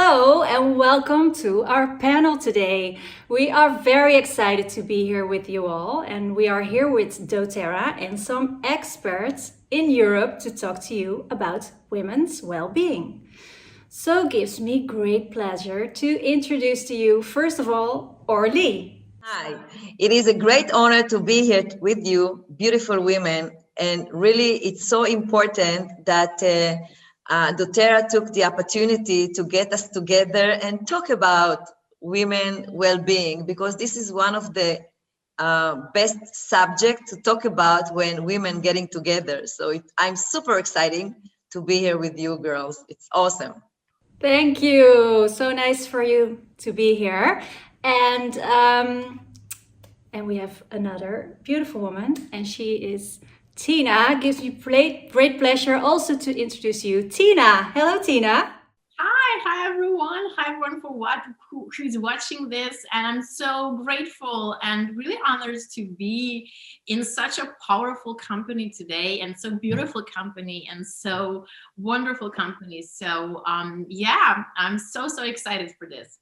Hello and welcome to our panel today. We are very excited to be here with you all, and we are here with doTERRA and some experts in Europe to talk to you about women's well-being. So it gives me great pleasure to introduce to you, first of all, Orly. Hi, it is a great honor to be here with you, beautiful women. And really, it's so important that doTERRA took the opportunity to get us together and talk about women well-being, because this is one of the best subjects to talk about when women getting together. So I'm super excited to be here with you girls. It's awesome. Thank you. So nice for you to be here. And we have another beautiful woman, and she is Tina. Gives me great pleasure also to introduce you. Tina. Hello, Tina. Hi everyone. Hi everyone who's watching this, and I'm so grateful and really honored to be in such a powerful company today, and so beautiful company, and so wonderful company. So yeah, I'm so excited for this.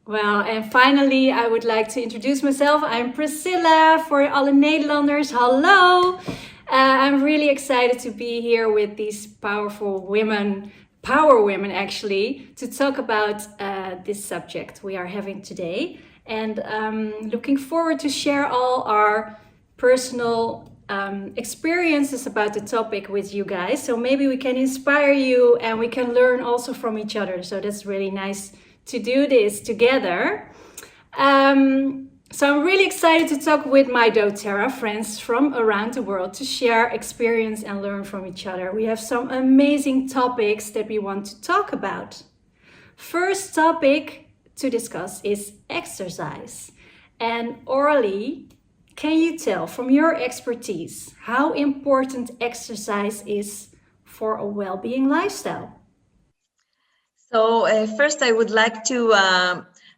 Well, and finally, I would like to introduce myself. I'm Priscilla for alle Nederlanders. Hallo! I'm really excited to be here with these powerful women, power women actually, to talk about this subject we are having today. And looking forward to share all our personal experiences about the topic with you guys. So maybe we can inspire you and we can learn also from each other. So that's really nice to do this together. So I'm really excited to talk with my doTERRA friends from around the world to share experience and learn from each other. We have some amazing topics that we want to talk about. First topic to discuss is exercise. And Orly, can you tell from your expertise how important exercise is for a well-being lifestyle? So first, I would like to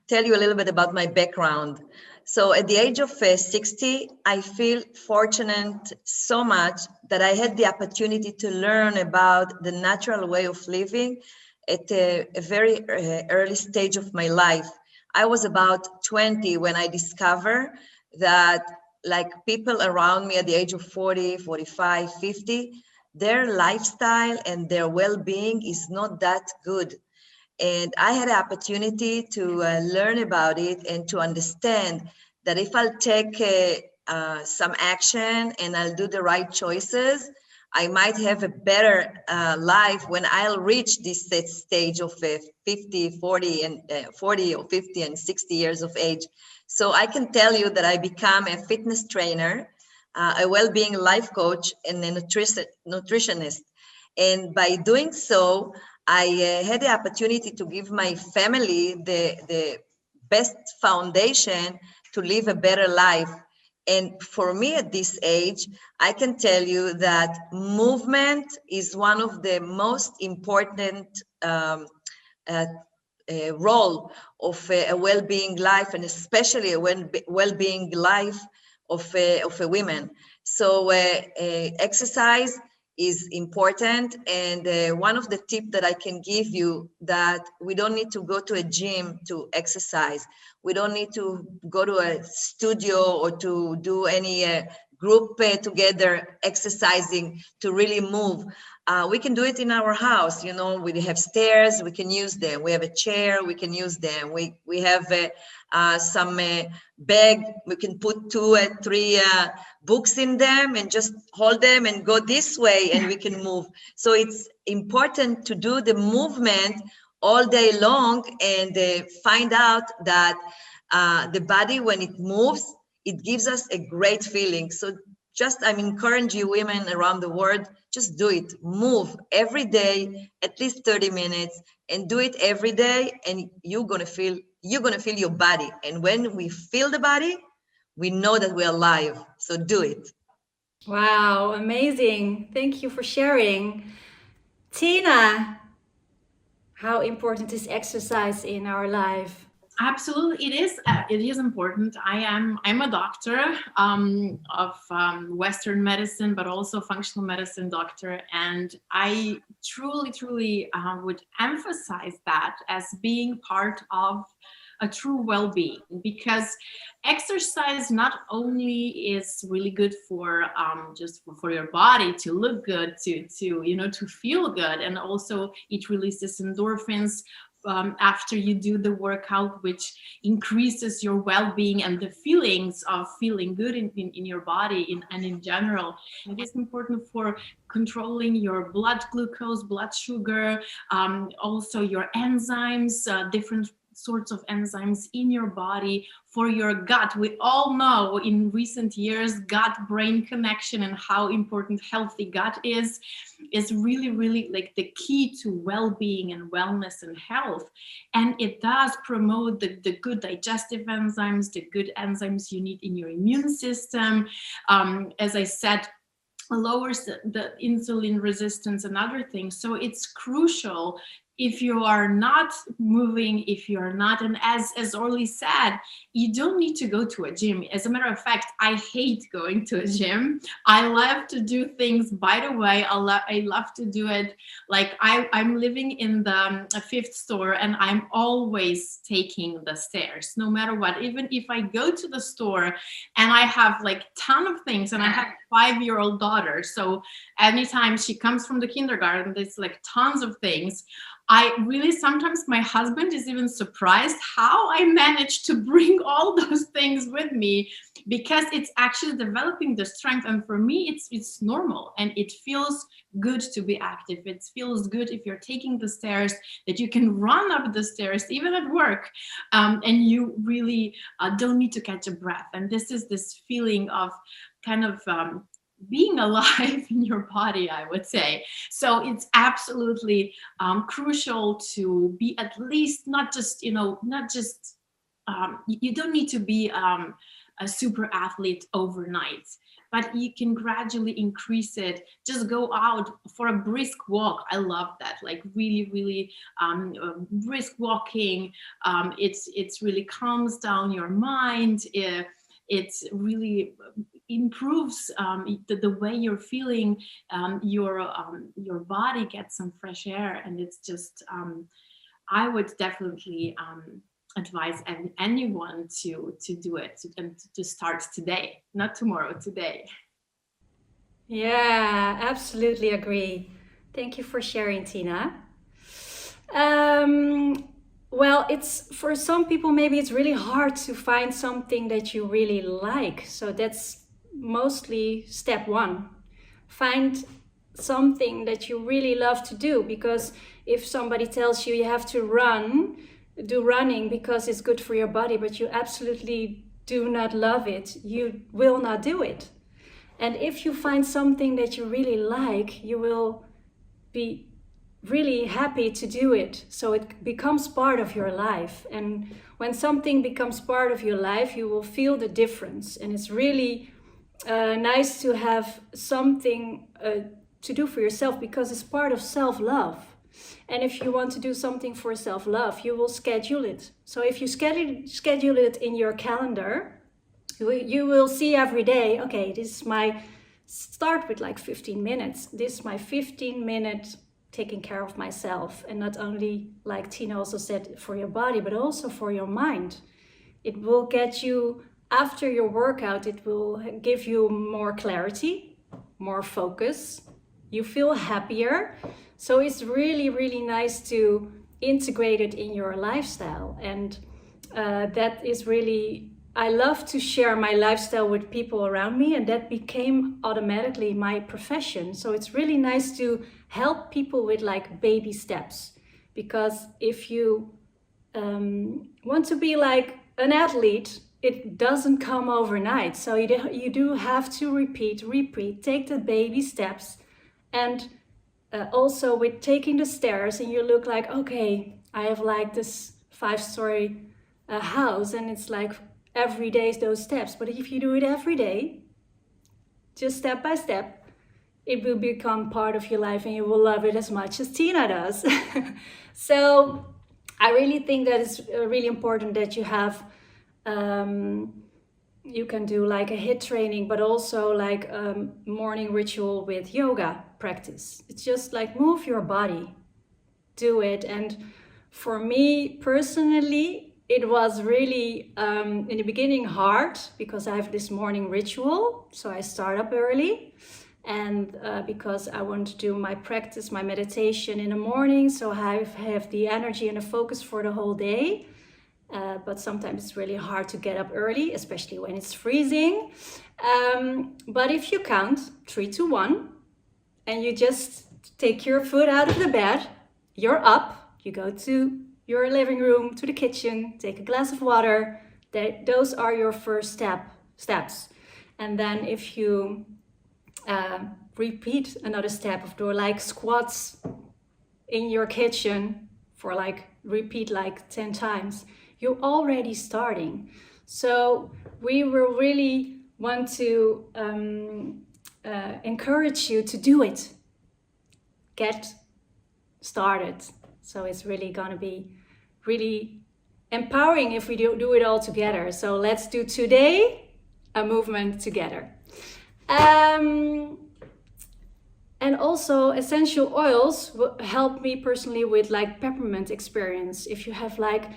tell you a little bit about my background. So at the age of 60, I feel fortunate so much that I had the opportunity to learn about the natural way of living at a very early stage of my life. I was about 20 when I discovered that, like, people around me at the age of 40, 45, 50, their lifestyle and their well-being is not that good. And I had an opportunity to learn about it and to understand that if I'll take some action and I'll do the right choices, I might have a better life when I'll reach this set stage of 50, 40, and 40 or 50 and 60 years of age. So I can tell you that I become a fitness trainer, a well-being life coach, and a nutritionist. And by doing so, I had the opportunity to give my family the best foundation to live a better life. And for me at this age, I can tell you that movement is one of the most important role of a well-being life, and especially a well-being life of a woman. So exercise is important, and one of the tips that I can give you, that we don't need to go to a gym to exercise. We don't need to go to a studio or to do any group together exercising to really move. We can do it in our house. You know, we have stairs, we can use them. We have a chair, we can use them. We have some bag, we can put 2 or 3 books in them and just hold them and go this way, and we can move. So it's important to do the movement all day long and find out that the body, when it moves, it gives us a great feeling. So just, I'm encouraging you women around the world, just do it. Move every day, at least 30 minutes, and do it every day, and you're gonna feel your body. And when we feel the body, we know that we're alive. So do it. Wow, amazing. Thank you for sharing. Tina, how important is exercise in our life? Absolutely, it is. It is important. I'm a doctor of Western medicine, but also functional medicine doctor, and I truly would emphasize that as being part of a true well-being, because exercise not only is really good for just for your body to look good, to feel good, and also it releases endorphins after you do the workout, which increases your well-being and the feelings of feeling good in your body and in general. It is important for controlling your blood glucose, blood sugar, also your enzymes, different sorts of enzymes in your body, for your gut. We all know in recent years gut-brain connection and how important healthy gut is really like the key to well-being and wellness and health. And it does promote the good digestive enzymes, the good enzymes you need in your immune system. As I said, lowers the insulin resistance and other things. So it's crucial. If you are not moving, if you're not, and as Orly said, you don't need to go to a gym. As a matter of fact, I hate going to a gym. I love to do things by the way. I love to do it like I'm living in the fifth store, and I'm always taking the stairs, no matter what. Even if I go to the store and I have like ton of things, and I have a 5-year-old daughter, so anytime she comes from the kindergarten, there's like tons of things. I really, sometimes my husband is even surprised how I managed to bring all those things with me, because it's actually developing the strength. And for me, it's normal, and it feels good to be active. It feels good if you're taking the stairs, that you can run up the stairs, even at work, and you really don't need to catch a breath. And this is this feeling of kind of being alive in your body, I would say. So it's absolutely crucial to be at least not just, you don't need to be a super athlete overnight, but you can gradually increase it. Just go out for a brisk walk. I love that, like really brisk walking. It's really calms down your mind. It's really improves the way you're feeling. Your body gets some fresh air, and it's just I would definitely advise anyone to do it, and to start today, not tomorrow, today. Yeah, absolutely agree. Thank you for sharing, Tina. Um, well, it's for some people, maybe it's really hard to find something that you really like. So that's mostly step one. Find something that you really love to do, because if somebody tells you you have to do running because it's good for your body, but you absolutely do not love it, you will not do it. And if you find something that you really like, you will be really happy to do it. So it becomes part of your life. And when something becomes part of your life, you will feel the difference. And it's really nice to have something to do for yourself, because it's part of self-love. And if you want to do something for self-love, you will schedule it. So if you schedule it in your calendar, you will see every day, okay, this is my, start with like 15 minutes. This is my 15-minute taking care of myself. And not only, like Tina also said, for your body, but also for your mind. It will get you, after your workout, it will give you more clarity, more focus. You feel happier. So it's really nice to integrate it in your lifestyle. And that is really, I love to share my lifestyle with people around me, and that became automatically my profession. So it's really nice to help people with like baby steps, because if you want to be like an athlete, it doesn't come overnight. So you do have to repeat, take the baby steps. And also with taking the stairs, and you look like, okay, I have like this 5-story house, and it's like every day those steps. But if you do it every day, just step by step, it will become part of your life, and you will love it as much as Tina does. So I really think that it's really important that you have, you can do like a HIIT training, but also like morning ritual with yoga practice. It's just like move your body, do it. And for me personally, it was really in the beginning hard because I have this morning ritual. So I start up early, and because I want to do my practice, my meditation in the morning, so I have the energy and the focus for the whole day. But sometimes it's really hard to get up early, especially when it's freezing. But if you count 3, 2, 1, and you just take your foot out of the bed, you're up, you go to your living room, to the kitchen, take a glass of water. Those are your first steps. And then if you repeat another step of doing like squats in your kitchen for like repeat like 10 times, you're already starting. So we will really want to encourage you to do it. Get started. So it's really going to be really empowering if we do it all together. So let's do today a movement together. And also essential oils will help me personally with like peppermint experience. If you have like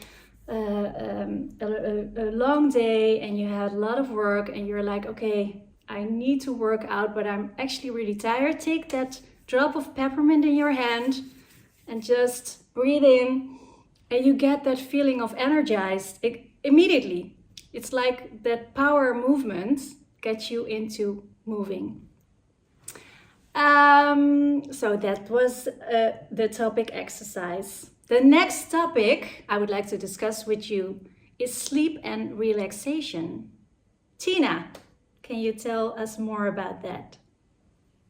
a long day and you had a lot of work and you're like, okay, I need to work out, but I'm actually really tired, take that drop of peppermint in your hand and just breathe in, and you get that feeling of energized immediately. It's like that power movement gets you into moving. So that was the topic exercise. The next topic I would like to discuss with you is sleep and relaxation. Tina, can you tell us more about that?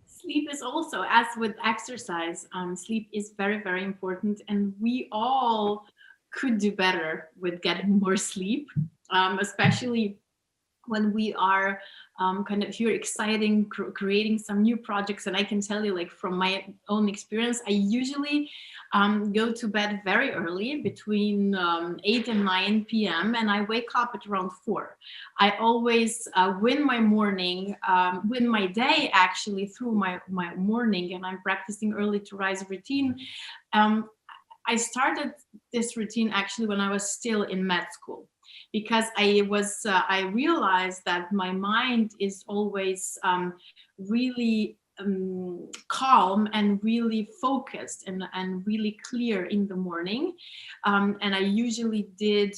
Sleep is also, as with exercise, sleep is very, very important, and we all could do better with getting more sleep, especially when we are kind of here exciting, creating some new projects. And I can tell you, like from my own experience, I usually go to bed very early, between 8 and 9 p.m. and I wake up at around 4. I always win my morning, win my day actually through my morning, and I'm practicing early to rise routine. I started this routine actually when I was still in med school, because I realized that my mind is always really calm and really focused and really clear in the morning. And I usually did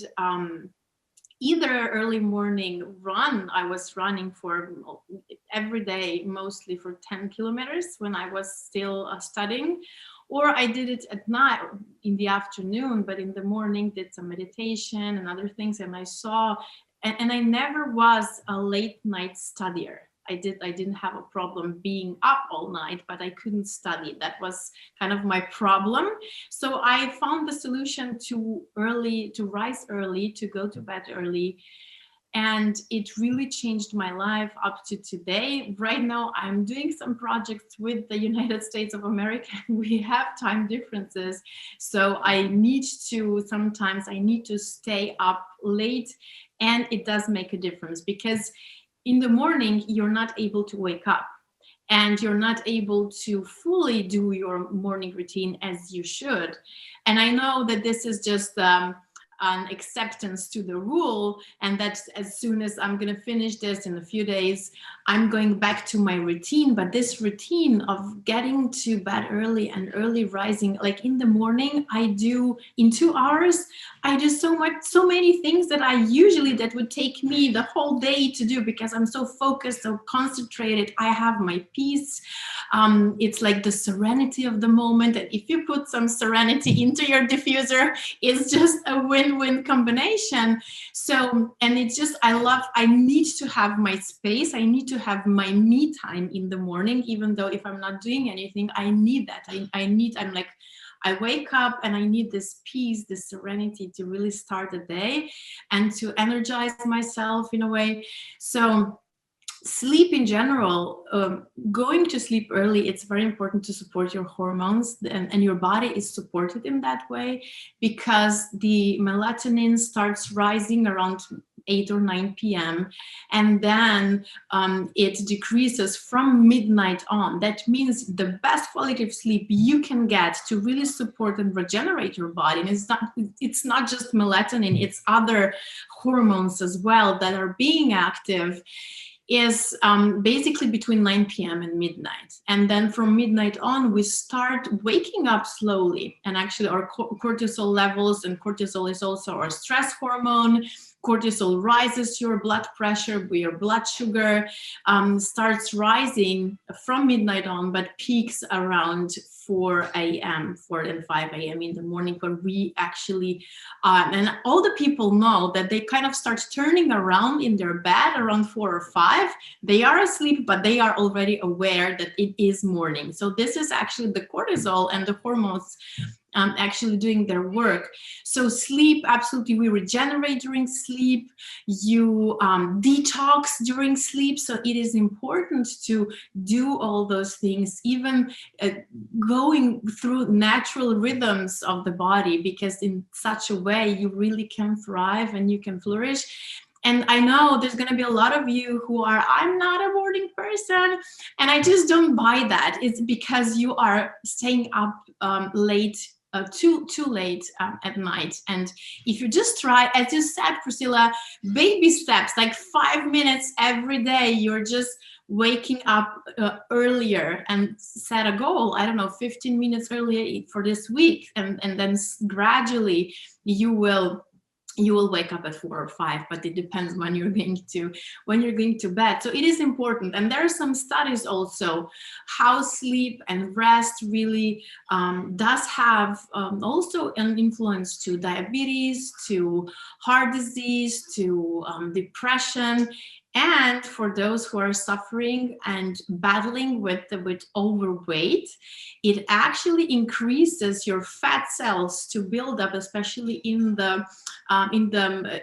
either early morning run. I was running for every day, mostly for 10 kilometers when I was still studying, or I did it at night in the afternoon, but in the morning did some meditation and other things. And I saw, and I never was a late night studier. I didn't have a problem being up all night, but I couldn't study. That was kind of my problem. So I found the solution to rise early, to go to bed early. And it really changed my life up to today. Right now, I'm doing some projects with the United States of America. We have time differences. So sometimes I need to stay up late, and it does make a difference, because in the morning, you're not able to wake up and you're not able to fully do your morning routine as you should. And I know that this is just an acceptance to the rule, and that as soon as I'm going to finish this in a few days, I'm going back to my routine. But this routine of getting to bed early and early rising, like in the morning, I do in 2 hours, I do so many things that would take me the whole day to do, because I'm so focused, so concentrated. I have my peace. It's like the serenity of the moment. And if you put some serenity into your diffuser, it's just a win-win combination. So, and it's just, I need to have my space. I need to have my me time in the morning, even though if I'm not doing anything, I need that. I wake up and I need this peace, this serenity to really start the day and to energize myself in a way. So sleep in general, going to sleep early, it's very important to support your hormones, and your body is supported in that way because the melatonin starts rising around 8 or 9 p.m. and then it decreases from midnight on. That means the best quality of sleep you can get to really support and regenerate your body. And it's not just melatonin, it's other hormones as well that are being active, is basically between 9 p.m. and midnight. And then from midnight on, we start waking up slowly. And actually our cortisol levels, and cortisol is also our stress hormone. Cortisol rises your blood pressure, your blood sugar starts rising from midnight on, but peaks around 4 a.m., 4 and 5 a.m. in the morning, when we actually, and all the people know that they kind of start turning around in their bed around 4 or 5. They are asleep, but they are already aware that it is morning. So this is actually the cortisol and the hormones actually doing their work. So sleep, absolutely, we regenerate during sleep, you detox during sleep. So it is important to do all those things, even going through natural rhythms of the body, because in such a way you really can thrive and you can flourish. And I know there's going to be a lot of you who are, I'm not a morning person, and I just don't buy that. It's because you are staying up late, too late at night. And if you just try, as you said, Priscilla, baby steps, like 5 minutes every day, you're just waking up earlier, and set a goal, I don't know, 15 minutes earlier for this week. And then gradually you will wake up at 4 or 5, but it depends when you're going to bed. So it is important. And there are some studies also how sleep and rest really does have also an influence to diabetes, to heart disease, to depression. And for those who are suffering and battling with overweight, it actually increases your fat cells to build up, especially in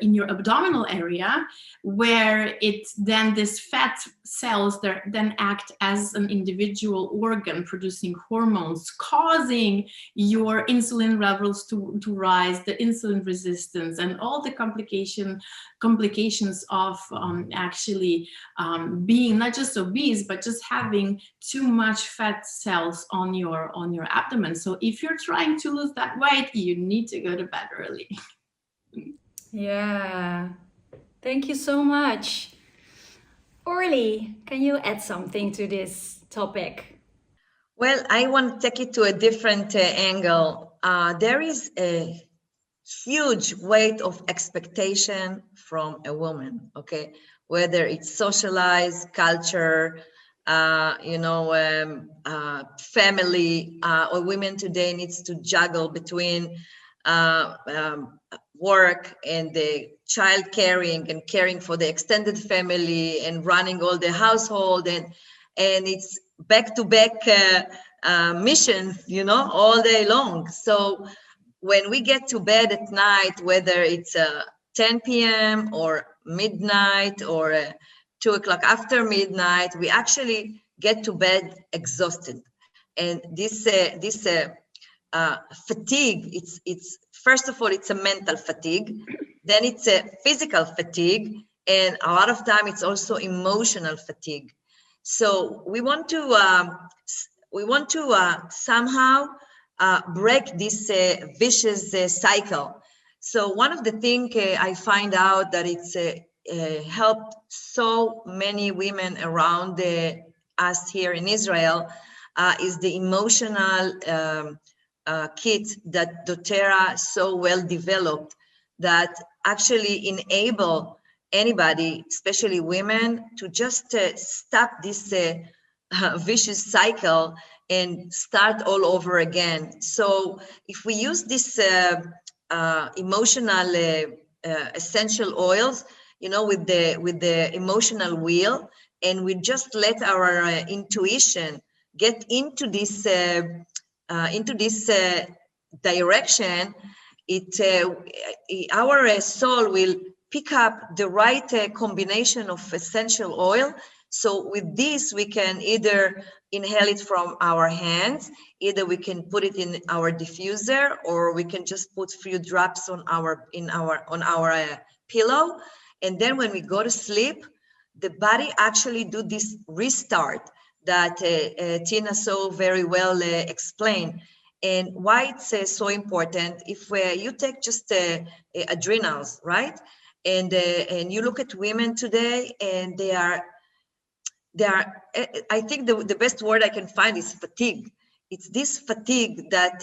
your abdominal area, where this fat cells then act as an individual organ producing hormones, causing your insulin levels to rise, the insulin resistance, and all the complications of actually being not just obese, but just having too much fat cells on your abdomen. So if you're trying to lose that weight, you need to go to bed early. Yeah, thank you so much. Orly, can you add something to this topic? Well, I want to take it to a different angle. There is a huge weight of expectation from a woman, okay? Whether it's socialized, culture, family, or women today needs to juggle between work and the child caring and caring for the extended family and running all the household, and it's back-to-back missions, all day long. So when we get to bed at night, whether it's 10 p.m. or midnight or 2 o'clock after midnight, we actually get to bed exhausted. And this fatigue, it's first of all, it's a mental fatigue, then it's a physical fatigue, and a lot of time it's also emotional fatigue. So we want to somehow break this vicious cycle. So one of the things I find out that it's helped so many women around us here in Israel is the emotional kit that doTERRA so well developed, that actually enable anybody, especially women, to just stop this vicious cycle and start all over again. So if we use this emotional essential oils, with the emotional wheel, and we just let our intuition get into this direction, our soul will pick up the right combination of essential oil So with this, we can either inhale it from our hands, either we can put it in our diffuser, or we can just put few drops on our pillow. And then when we go to sleep, the body actually do this restart that Tina so very well explained. And why it's so important, if you take just adrenals, right? And you look at women today, and they are, I think the best word I can find is fatigue. It's this fatigue that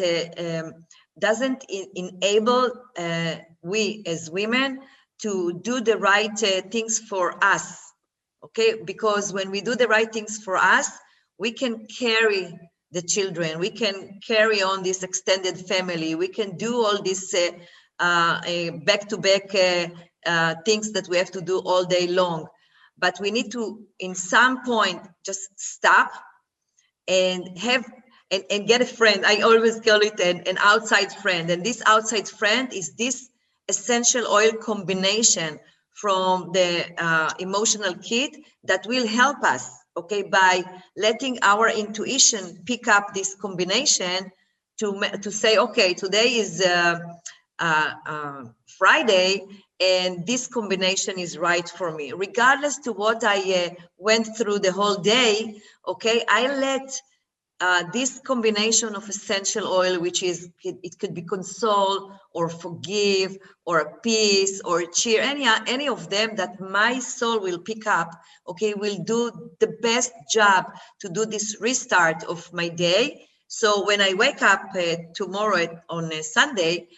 doesn't enable we as women to do the right things for us, okay? Because when we do the right things for us, we can carry the children, we can carry on this extended family, we can do all these back-to-back things that we have to do all day long. But we need to, in some point, just stop and have and get a friend. I always call it an outside friend. And this outside friend is this essential oil combination from the emotional kit that will help us, okay, by letting our intuition pick up this combination to say, okay, today is Friday, and this combination is right for me. Regardless to what I went through the whole day, okay, I let this combination of essential oil, which is, it could be console or forgive or peace or cheer, any of them that my soul will pick up, okay, will do the best job to do this restart of my day. So when I wake up tomorrow on Saturday,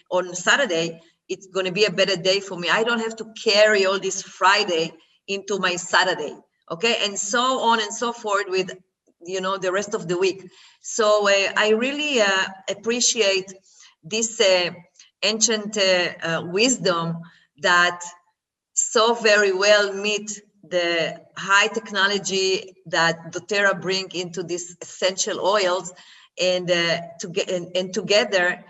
it's going to be a better day for me. I don't have to carry all this Friday into my Saturday, okay? And so on and so forth with, you know, the rest of the week. So I really appreciate this ancient wisdom that so very well meet the high technology that doTERRA bring into these essential oils, and together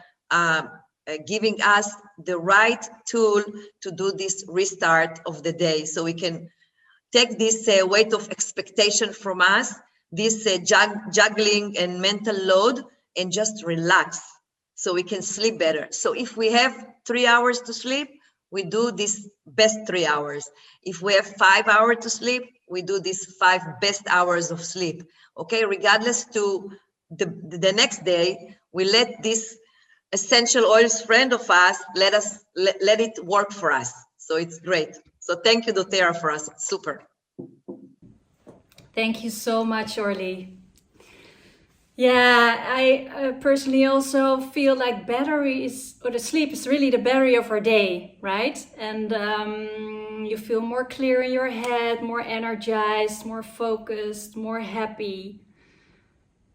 giving us the right tool to do this restart of the day, so we can take this weight of expectation from us, this juggling and mental load, and just relax so we can sleep better. So if we have 3 hours to sleep, we do this best 3 hours. If we have 5 hours to sleep, we do these 5 best hours of sleep. Okay, regardless to the next day, we let this essential oils friend of us let it work for us. So it's great. So thank you, doTERRA, for us. It's super. Thank you so much, Orly. Yeah, I personally also feel like the sleep is really the battery of our day, right? And you feel more clear in your head, more energized, more focused, more happy.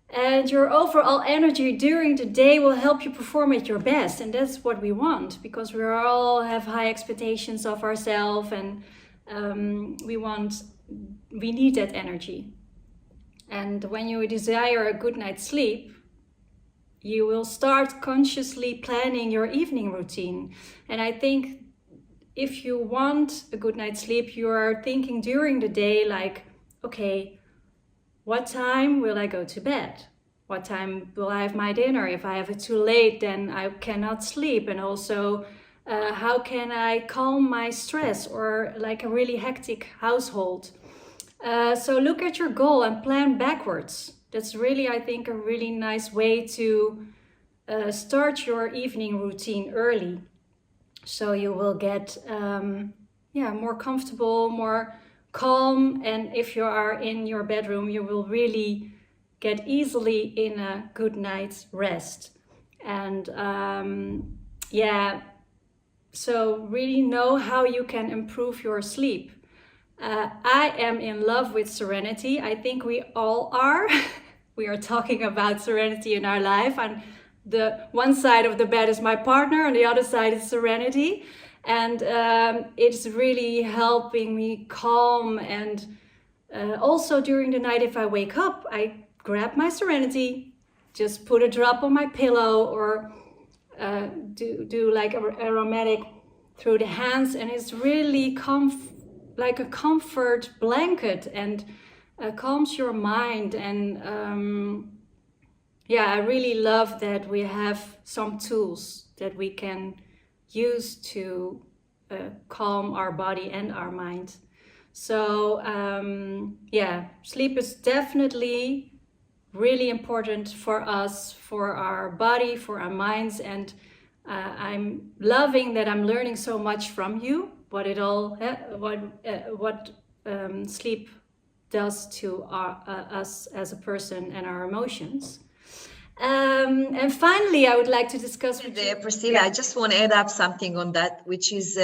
And your overall energy during the day will help you perform at your best. And that's what we want, because we all have high expectations of ourselves, and we need that energy. And when you desire a good night's sleep, you will start consciously planning your evening routine. And I think if you want a good night's sleep, you are thinking during the day like, okay, what time will I go to bed? What time will I have my dinner? If I have it too late, then I cannot sleep. And also, how can I calm my stress or like a really hectic household? So look at your goal and plan backwards. That's really, I think, a really nice way to start your evening routine early. So you will get more comfortable, more calm, and if you are in your bedroom, you will really get easily in a good night's rest. And so really know how you can improve your sleep. I am in love with serenity. I think we all are. We are talking about serenity in our life, and the one side of the bed is my partner and the other side is serenity. And it's really helping me calm. And also during the night, if I wake up, I grab my serenity, just put a drop on my pillow, or do like aromatic through the hands, and it's really like a comfort blanket. And calms your mind. And yeah, I really love that we have some tools that we can use to calm our body and our mind. So yeah, sleep is definitely really important for us, for our body, for our minds. And I'm loving that I'm learning so much from you, what it all, what sleep does to us as a person and our emotions. And finally, I would like to discuss with you. Priscilla, I just want to add up something on that, which is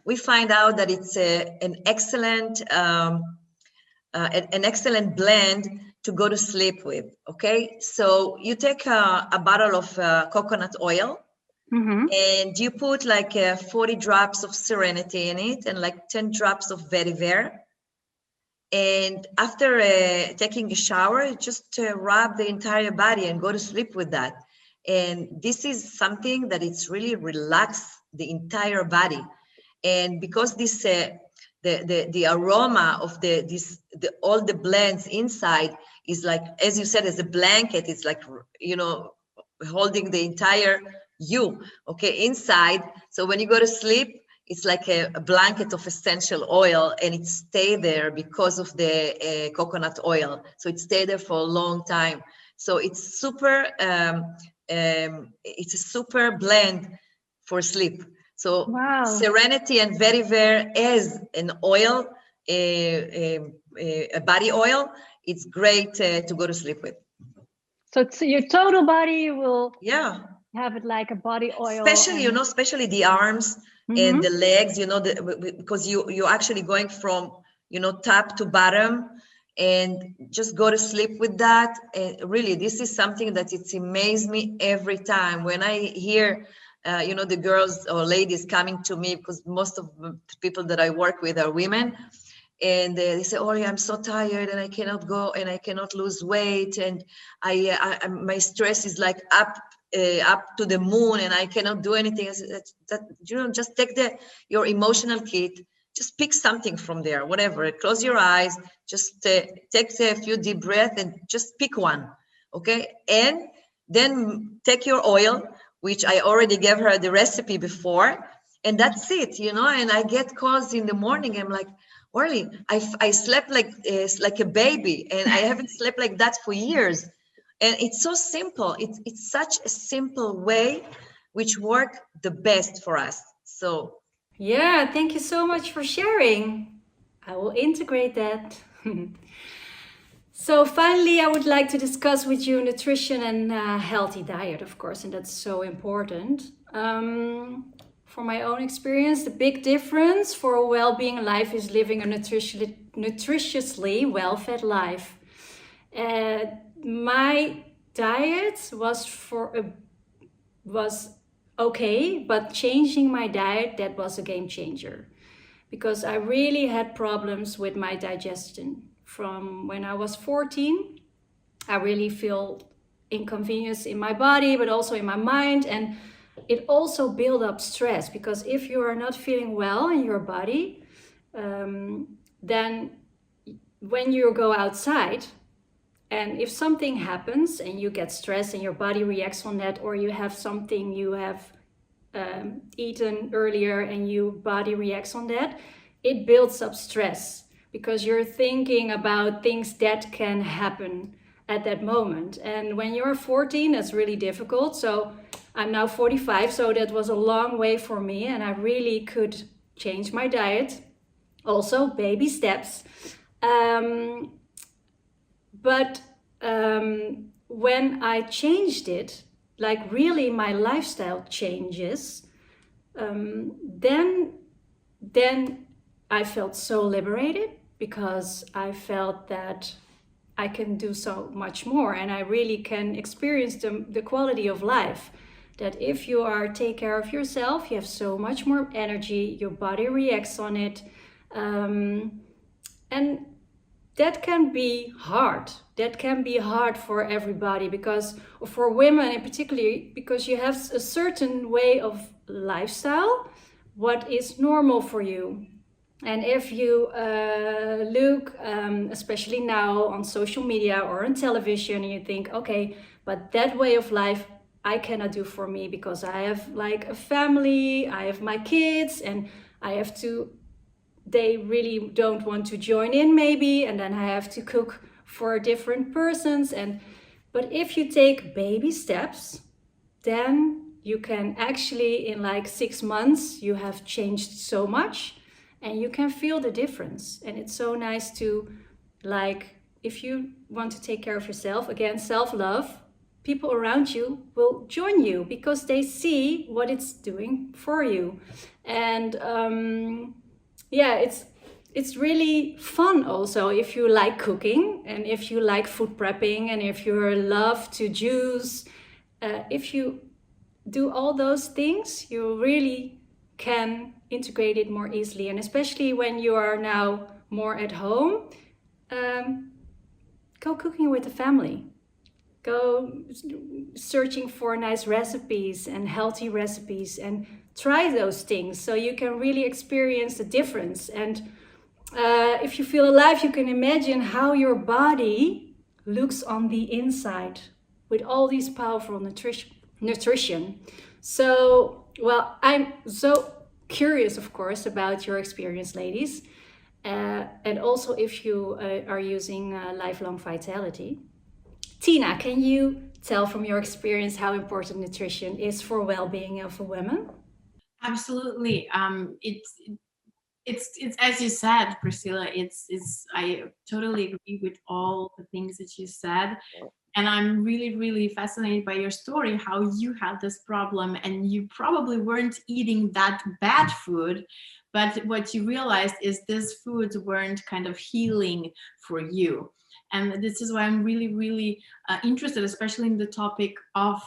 we find out that it's an excellent blend to go to sleep with. Okay, so you take a bottle of coconut oil, and you put like 40 drops of Serenity in it, and like 10 drops of Vetiver. And after taking a shower, just rub the entire body and go to sleep with that. And this is something that it's really relax the entire body. And because this the aroma of all the blends inside is like, as you said, as a blanket, it's like, you know, holding the entire you, okay, inside. So when you go to sleep, it's like a blanket of essential oil, and it stay there because of the coconut oil. So it stay there for a long time. So it's super, it's a super blend for sleep. So Wow. Serenity and Vetiver as an oil, a body oil, it's great to go to sleep with. So your total body will have it like a body oil. Especially, you know, especially the arms and the legs, you know, because you actually going from, you know, top to bottom, and just go to sleep with that. And really, this is something that it's amazed me every time when I hear, you know, the girls or ladies coming to me, because most of the people that I work with are women. And they say, "Oh, I'm so tired, and I cannot go, and I cannot lose weight, and my stress is like up to the moon, and I cannot do anything." I said, that you know, just take your emotional kit, just pick something from there, whatever. Close your eyes, just take a few deep breaths, and just pick one, okay? And then take your oil, which I already gave her the recipe before, and that's it, you know. And I get calls in the morning. I'm like, Orly, I slept like a baby, and I haven't slept like that for years. And it's so simple. It's such a simple way, which work the best for us. So yeah, thank you so much for sharing. I will integrate that. So finally, I would like to discuss with you nutrition and healthy diet, of course, and that's so important. From my own experience, the big difference for a well-being life is living a nutritiously well-fed life. My diet was okay, but changing my diet, that was a game changer, because I really had problems with my digestion. From when I was 14, I really feel inconvenience in my body, but also in my mind. And it also built up stress, because if you are not feeling well in your body, then when you go outside, and if something happens and you get stressed and your body reacts on that, or you have something you have eaten earlier and your body reacts on that, it builds up stress, because you're thinking about things that can happen at that moment. And when you're 14, that's really difficult. So I'm now 45, so that was a long way for me, and I really could change my diet. Also, baby steps. But when I changed it, like really my lifestyle changes, then I felt so liberated, because I felt that I can do so much more, and I really can experience the quality of life. That if you take care of yourself, you have so much more energy, your body reacts on it, and that can be hard. That can be hard for everybody, because, or for women in particular, because you have a certain way of lifestyle, what is normal for you. And if you look, especially now on social media or on television, and you think, okay, but that way of life I cannot do for me because I have like a family, I have my kids, and I have to, they really don't want to join in maybe, and then I have to cook for different persons. And but if you take baby steps, then you can actually in like 6 months you have changed so much, and you can feel the difference. And it's so nice to, like, if you want to take care of yourself, again, self-love, people around you will join you because they see what it's doing for you. And yeah, it's really fun also if you like cooking and if you like food prepping and if you love to juice. If you do all those things, you really can integrate it more easily. And especially when you are now more at home, go cooking with the family. Go searching for nice recipes and healthy recipes and try those things so you can really experience the difference. And if you feel alive, you can imagine how your body looks on the inside with all these powerful nutrition. So, well, I'm so curious, of course, about your experience, ladies. And also if you are using lifelong vitality. Tina, can you tell from your experience how important nutrition is for well-being of a woman? Absolutely. It's as you said, Priscilla. I totally agree with all the things that you said. And I'm really, really fascinated by your story, how you had this problem and you probably weren't eating that bad food, but what you realized is these foods weren't kind of healing for you. And this is why I'm really, really interested, especially in the topic of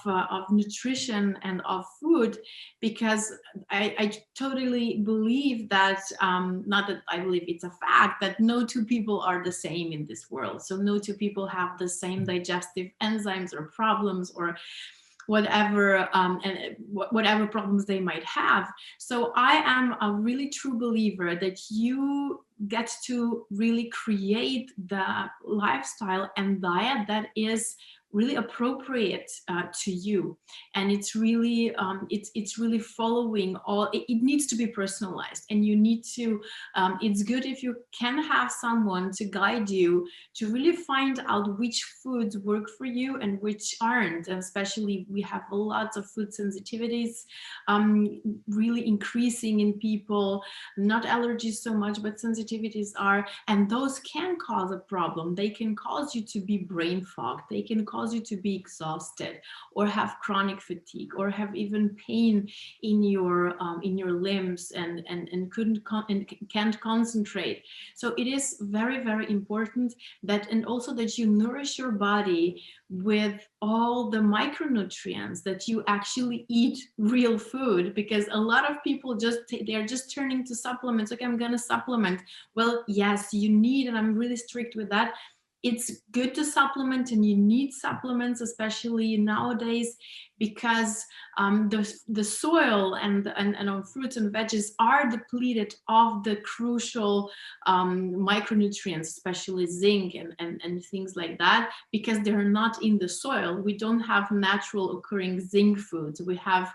nutrition and of food, because I totally believe that, not that I believe, it's a fact that no two people are the same in this world. So no two people have the same digestive enzymes or problems or whatever, and whatever problems they might have. So I am a really true believer that you get to really create the lifestyle and diet that is really appropriate to you, and it's really it's really following all. It needs to be personalized, and you need to it's good if you can have someone to guide you to really find out which foods work for you and which aren't. And especially we have lots of food sensitivities really increasing in people, not allergies so much, but sensitivities are, and those can cause a problem. They can cause you to be brain fogged, they can cause you to be exhausted or have chronic fatigue or have even pain in your limbs and can't concentrate. So it is very, very important that, and also that you nourish your body with all the micronutrients, that you actually eat real food, because a lot of people they're just turning to supplements. Okay, I'm gonna supplement. Well, yes, you need, and I'm really strict with that. It's good to supplement, and you need supplements, especially nowadays, because the soil and fruits and veggies are depleted of the crucial micronutrients, especially zinc and things like that, because they're not in the soil. We don't have natural occurring zinc foods. We have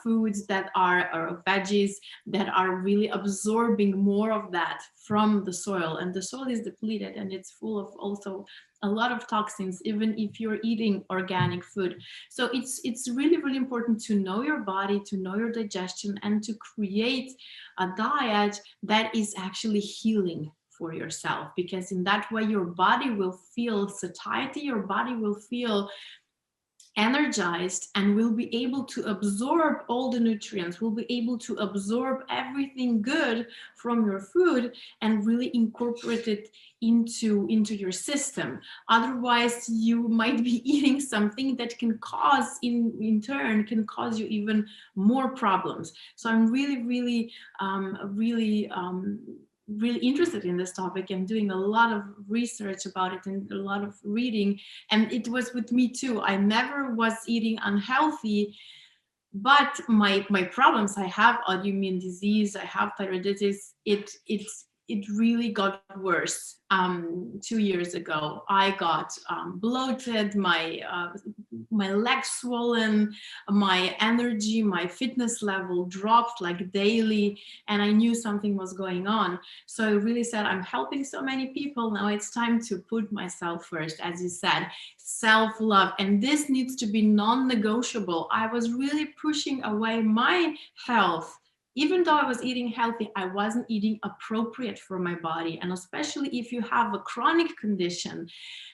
foods that are veggies that are really absorbing more of that from the soil, and the soil is depleted, and it's full of also a lot of toxins, even if you're eating organic food. So it's really, really important to know your body, to know your digestion, and to create a diet that is actually healing for yourself, because in that way your body will feel satiety, your body will feel energized, and will be able to absorb all the nutrients, will be able to absorb everything good from your food and really incorporate it into your system. Otherwise, you might be eating something that can cause, in turn, can cause you even more problems. So I'm really, really, really interested in this topic and doing a lot of research about it and a lot of reading. And it was with me too. I never was eating unhealthy, But my problems, I have autoimmune disease, I have thyroiditis, it really got worse. 2 years ago, I got bloated, my legs swollen, my energy, my fitness level dropped like daily, and I knew something was going on. So I really said, I'm helping so many people, now it's time to put myself first, as you said, self-love, and this needs to be non-negotiable. I was really pushing away my health. Even though I was eating healthy, I wasn't eating appropriate for my body. And especially if you have a chronic condition,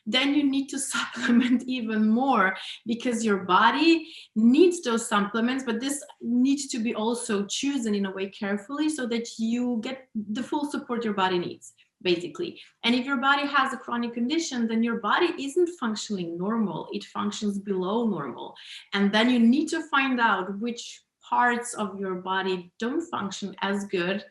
then you need to supplement even more, because your body needs those supplements, but this needs to be also chosen in a way carefully so that you get the full support your body needs, basically. And if your body has a chronic condition, then your body isn't functioning normal, it functions below normal. And then you need to find out which parts of your body don't function as good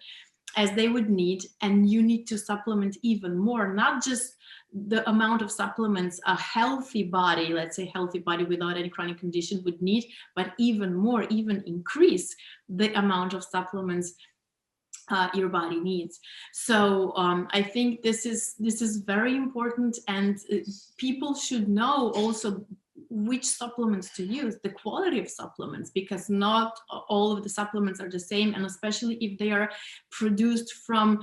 as they would need, and you need to supplement even more, not just the amount of supplements a healthy body, let's say healthy body without any chronic condition would need, but even more, even increase the amount of supplements your body needs. So I think this is very important, and people should know also which supplements to use, the quality of supplements, because not all of the supplements are the same, and especially if they are produced from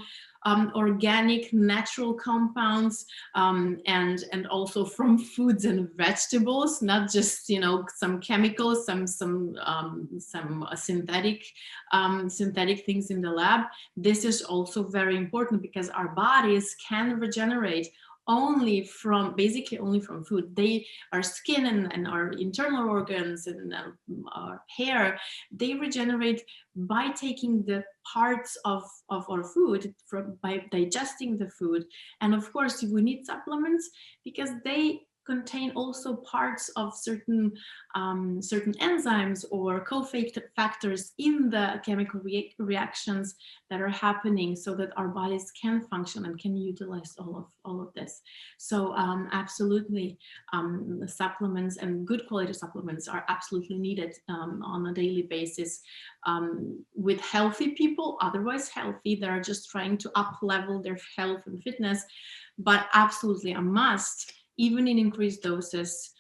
organic, natural compounds, and also from foods and vegetables, not just, you know, some chemicals, some synthetic things in the lab. This is also very important, because our bodies can regenerate basically only from food. Our skin and our internal organs and our hair, they regenerate by taking the parts of our food, by digesting the food. And of course, we need supplements because they contain also parts of certain enzymes or cofactors in the chemical reactions that are happening, so that our bodies can function and can utilize all of this. So absolutely, the supplements and good quality supplements are absolutely needed on a daily basis, with healthy people, otherwise healthy, that are just trying to up level their health and fitness, but absolutely a must, even in increased doses,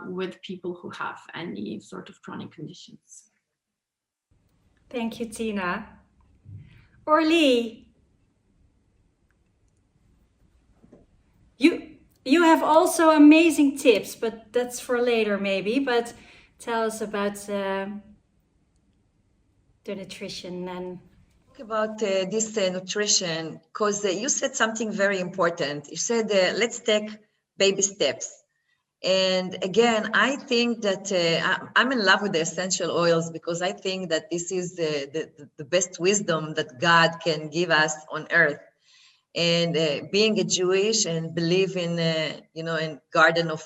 with people who have any sort of chronic conditions. Thank you, Tina. Orly, you have also amazing tips, but that's for later maybe. But tell us about the nutrition and About this nutrition, because you said something very important. You said, let's take baby steps. And again, I think that I'm in love with the essential oils, because I think that this is the best wisdom that God can give us on earth. And being a Jewish and believe in, in Garden of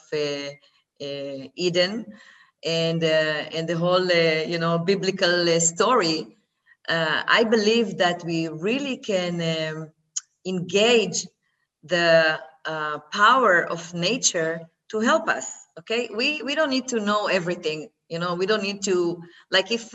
Eden, and the whole, biblical story, I believe that we really can engage the power of nature to help us. Okay, we don't need to know everything. We don't need to, like, if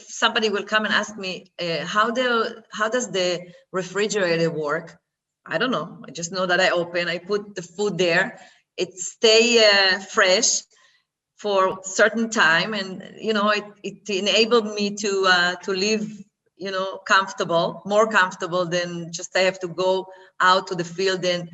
somebody will come and ask me how does the refrigerator work, I don't know. I just know that I put the food there, it stay fresh for certain time, and it enabled me to live more comfortable than just I have to go out to the field and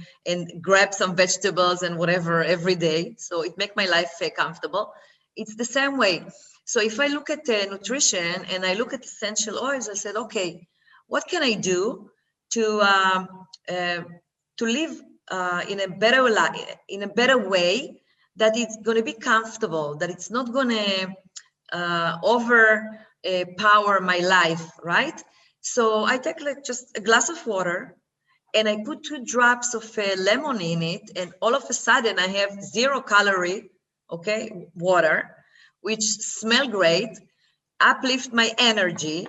grab some vegetables and whatever every day. So it make my life comfortable. It's the same way. So if I look at nutrition and I look at essential oils, I said, okay, what can I do to live in a better way, that it's going to be comfortable, that it's not going to overpower my life, right? So I take like just a glass of water and I put 2 drops of lemon in it, and all of a sudden I have 0 calorie, okay, water, which smell great, uplift my energy,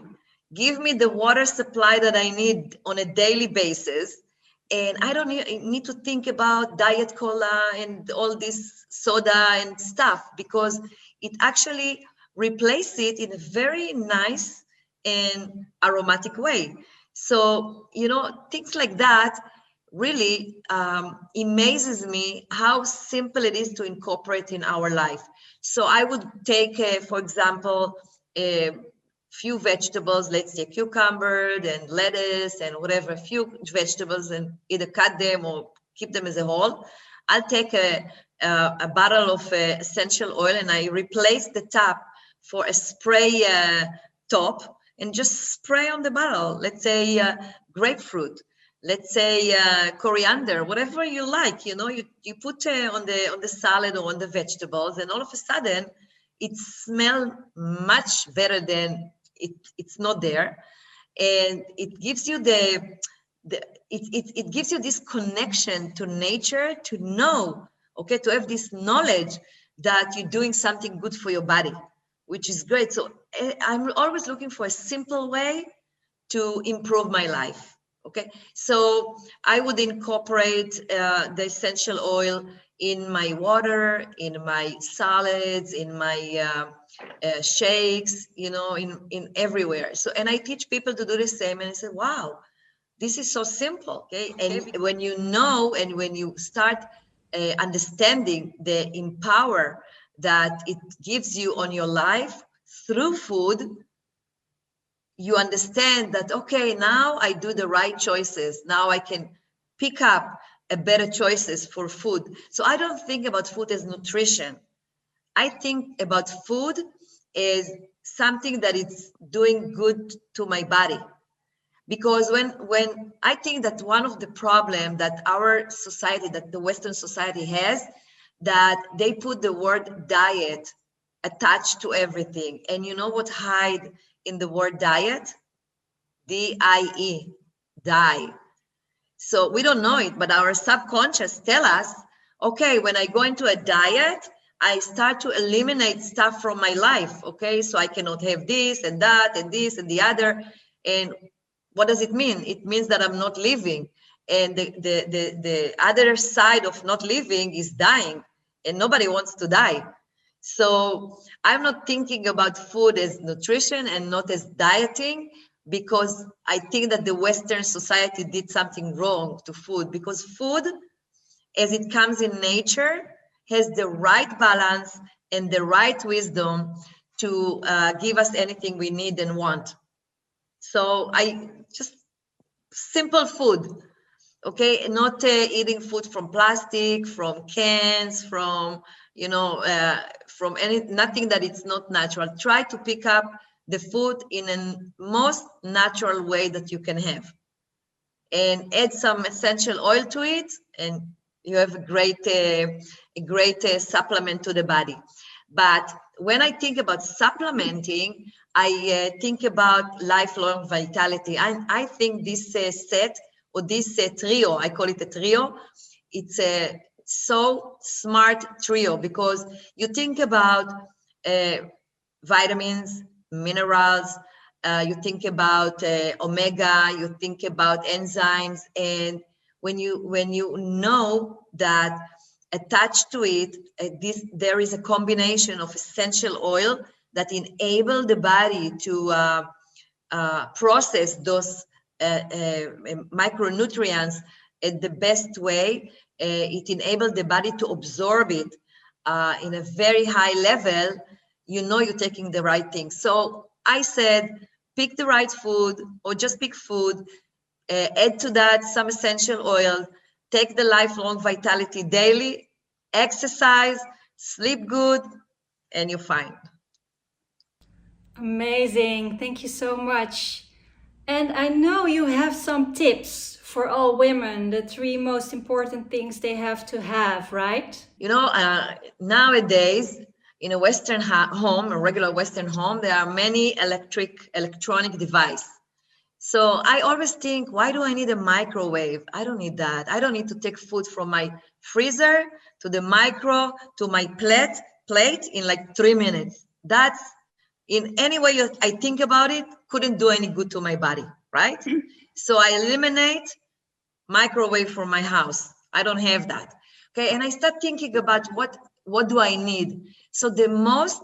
give me the water supply that I need on a daily basis. And I don't need to think about diet cola and all this soda and stuff, because it actually replace it in a very nice and aromatic way. So, you know, things like that really amazes me how simple it is to incorporate in our life. So I would take, for example, a few vegetables, let's say cucumber and lettuce and whatever, a few vegetables, and either cut them or keep them as a whole. I'll take a bottle of essential oil and I replace the top for a spray top and just spray on the bottle. Let's say grapefruit, let's say coriander, whatever you like, you know, you put on the salad or on the vegetables, and all of a sudden it smells much better than it's not there. And it gives you it gives you this connection to nature, to know, okay, to have this knowledge that you're doing something good for your body, which is great. So I'm always looking for a simple way to improve my life. Okay, so I would incorporate the essential oil in my water, in my salads, in my shakes, you know, in everywhere. So, and I teach people to do the same, and I say, wow, this is so simple. Okay, and when you know, and when you start understanding the empower that it gives you on your life through food, you understand that, okay, now I do the right choices. Now I can pick up a better choices for food. So I don't think about food as nutrition. I think about food as something that is doing good to my body. Because when I think that one of the problem that our society, that the Western society has, that they put the word diet attached to everything. And you know what hide in the word diet? D-I-E, die. So we don't know it, but our subconscious tell us, okay, when I go into a diet, I start to eliminate stuff from my life, okay? So I cannot have this and that and this and the other. And what does it mean? It means that I'm not living. And the other side of not living is dying, and nobody wants to die. So I'm not thinking about food as nutrition and not as dieting, because I think that the Western society did something wrong to food, because food, as it comes in nature, has the right balance and the right wisdom to give us anything we need and want. So I just simple food, okay, not eating food from plastic, from cans, from, you know, from nothing that it's not natural. Try to pick up the food in a most natural way that you can have, and add some essential oil to it, and you have a great supplement to the body. But when I think about supplementing, I think about lifelong vitality. And I think this set, or this trio, I call it a trio, it's a so smart trio, because you think about vitamins, minerals, you think about omega, you think about enzymes, and when you know that attached to it, there is a combination of essential oil that enable the body to process those micronutrients in the best way. It enables the body to absorb it in a very high level. You know you're taking the right thing. So I said, pick the right food, or just pick food, add to that some essential oil, take the lifelong vitality daily, exercise, sleep good, and you're fine. Amazing. Thank you so much. And I know you have some tips for all women, the 3 most important things they have to have, right? You know, nowadays, in a Western home, a regular Western home, there are many electronic devices. So I always think, why do I need a microwave? I don't need that. I don't need to take food from my freezer to the micro to my plate in like 3 minutes. That's, in any way I think about it, couldn't do any good to my body, right? So I eliminate microwave from my house. I don't have that. Okay, and I start thinking about what do I need? So the most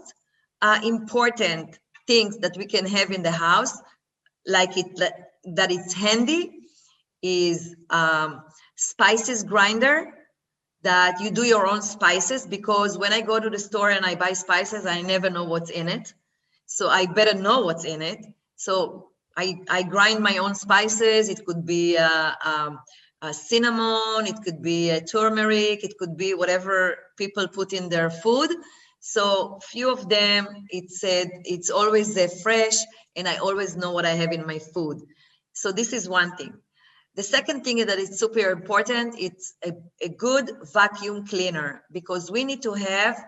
important things that we can have in the house, like that it's handy, is spices grinder, that you do your own spices, because when I go to the store and I buy spices, I never know what's in it. So I better know what's in it. So I grind my own spices. It could be a cinnamon, it could be a turmeric, it could be whatever people put in their food. So few of them, it's always fresh, and I always know what I have in my food. So this is one thing. The second thing is that it's super important. It's a good vacuum cleaner, because we need to have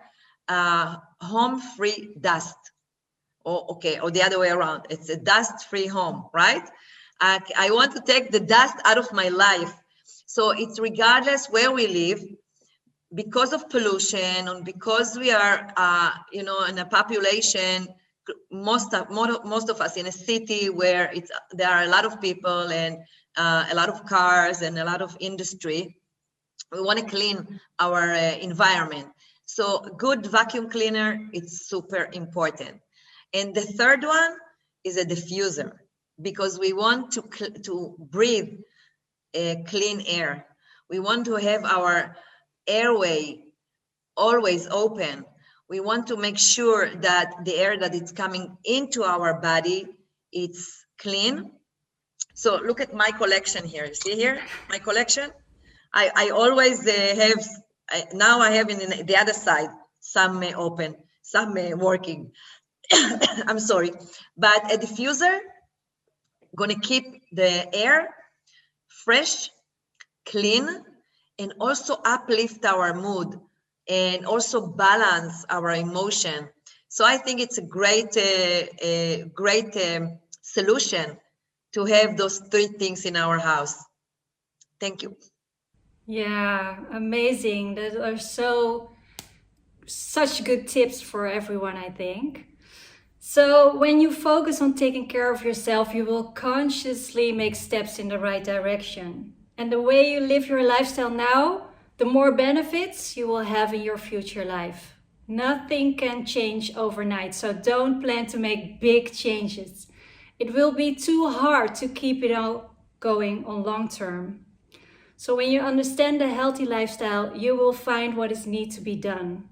home-free dust. Or the other way around. It's a dust-free home, right? I want to take the dust out of my life. So it's regardless where we live, because of pollution, and because we are, in a population, most of us in a city where there are a lot of people and a lot of cars and a lot of industry, we want to clean our environment. So good vacuum cleaner, it's super important. And the third one is a diffuser, because we want to breathe clean air. We want to have our airway always open. We want to make sure that the air that is coming into our body, it's clean. So look at my collection here. See here, my collection? I always have, now I have in the other side, some open, some working. I'm sorry, but a diffuser gonna keep the air fresh, clean, and also uplift our mood, and also balance our emotion. So I think it's a great solution to have those three things in our house. Thank you. Yeah, amazing. Those are such good tips for everyone, I think. So, when you focus on taking care of yourself, you will consciously make steps in the right direction. And the way you live your lifestyle now, the more benefits you will have in your future life. Nothing can change overnight, so don't plan to make big changes. It will be too hard to keep it all going on long term. So, when you understand the healthy lifestyle, you will find what is need to be done.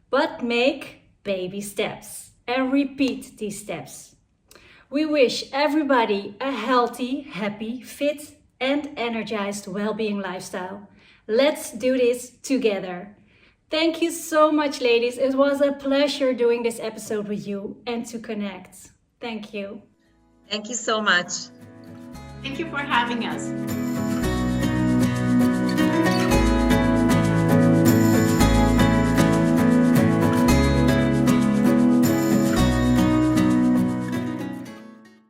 But make baby steps and repeat these steps. We wish everybody a healthy, happy, fit, and energized well-being lifestyle. Let's do this together. Thank you so much, ladies. It was a pleasure doing this episode with you and to connect. Thank you. Thank you so much. Thank you for having us.